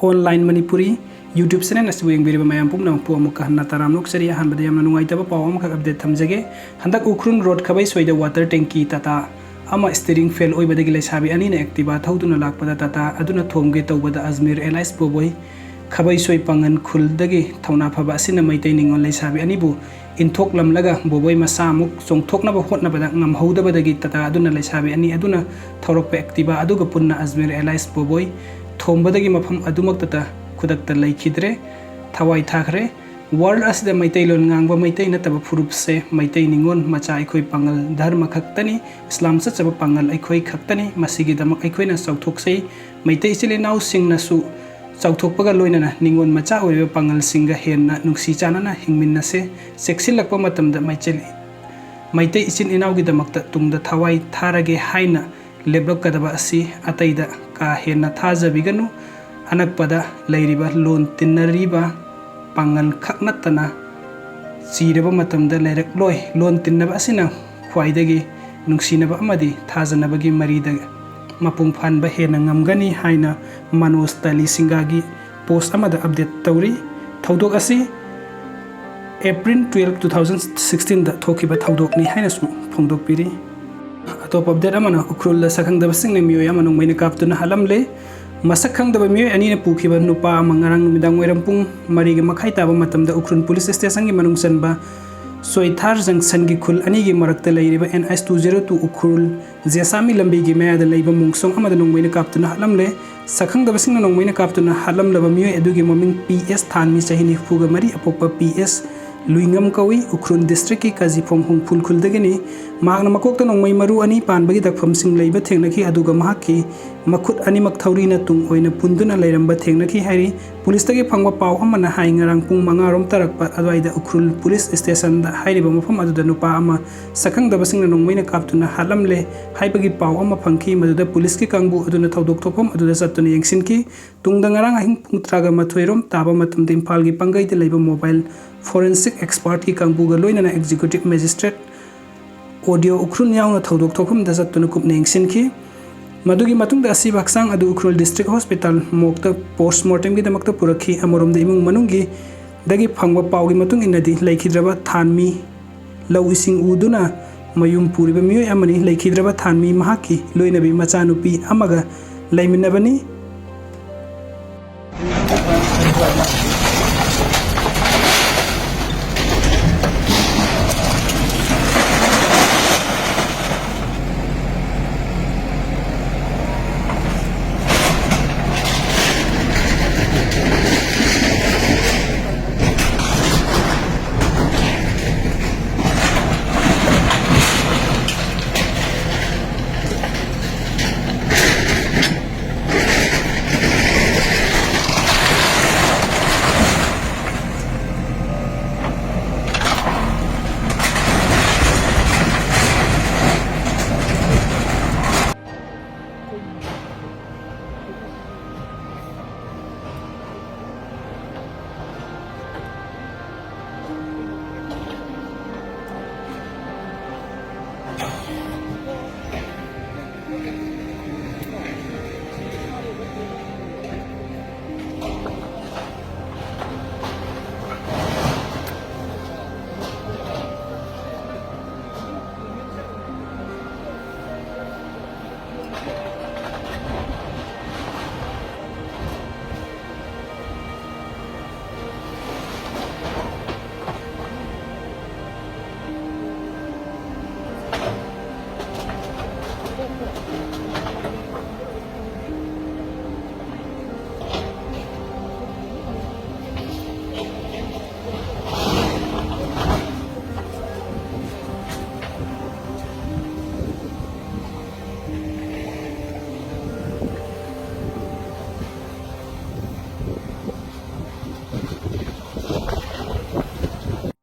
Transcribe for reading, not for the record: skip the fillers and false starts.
online Manipuri YouTube channel as we ingbiri mayam pumna pu amuka na taram lok seri han bade yamna nungai taba paw amka update thamjage handak ukhrun road khabai soida water tanki tata ama steering fail oi badagi lesabi ani na activa thauduna lakpada tata aduna thomge tawbada Ajmer Allies Boboy khabai soi pangan khul dagi thauna phaba asina Meitei ningon lesabi ani bu inthok lamlaga Boboy masamuk songthokna ba hotna bada ngam hauda badagi tata aduna lesabi ani aduna thorok pe activa aduga punna Ajmer Allies Boboy thombadagi mafam adumak tata kudakta leikhidre thawai thakre world asida Meitei lon ngangba Meitei nataba furup se Meitei ningon macha aikhoi Pangal dharma khaktani Islam sa chaba Pangal aikhoi khaktani masigi damak aikhoi na sauthok sei Meitei chile nau singna su sauthok paga loina na ningon macha oiba Pangal singa henna nungsi chana na hingminna se seksil lakpa matamda Meitei ichin inau gi damakta tungda thawai tharage haina leblok kadaba asi ataida ka henna thaja biganu anakpada leiriba lon tinnariba Pangal khaknatana sireba matamda leirak loi lon tinnaba asina khwaidagi nungsinaba amadi thajanabagi marida mapung phanba hena ngamgani haina Manoj Tali Singagi post amada update tawri thaudok asi April 12 2016 da thokiba thaudok ni haina su phongdok piri atop update amana ukhrulada sakhangdabasingna meeoi ama nongmeina kaptuna hatlamle sakhangdaba meeoi ani na pukhiba nupa mangarang midang oiram pung mari gi makhai taba matamda ukhrun police station gi manung sanba soithar junction gi khul ani gi marakta leiriba NS 202 ukhrul jesami lambi gi mayada leiba mungsong amada nongmeina kaptuna hatlamle sakhangdabasingna nongmeina kaptuna hatlamlaba meeoi adugi maming PS thanmi chahini fuga mari apokpa PS luingam kawi ukhrun district ki kazifom hung phulkhul dagini magna makokta nongmei maru ani panbagi dakpham sing leiba thengnaki aduga mahaki makhut ani mak thauri na tung oina punduna leiramba thengnaki hari police tagi phangwa paw amana hai ngarang pung manga rom tarakpa adwaida ukhrul police station da hairiba mafam aduda nupa ama sakhangdabasingna nongmeina kaptuna hatlamle haibagi paw ama phangki maduda police ki kangbu aduna thaudok thopam aduda satuna yengsinki tungda ngarang ahing pungtraga mathoirom taba matamde Imphal gi pangai de leiba mobile forensic expert ki kangbuga loina na executive magistrate audio ukhrun yauna thaudok thophum da satuna kupne yengsinki madugi matungda asi baksang adu ukhrul district hospital mokta postmortem gi damakta purakhi amorom da imung manungi dagi phangwa pawgi matung inadi leikhidraba thanmi lau ising uduna mayum puriba meeoi amani leikhidraba thanmi mahaki loinabi macha nupi amaga leiminabani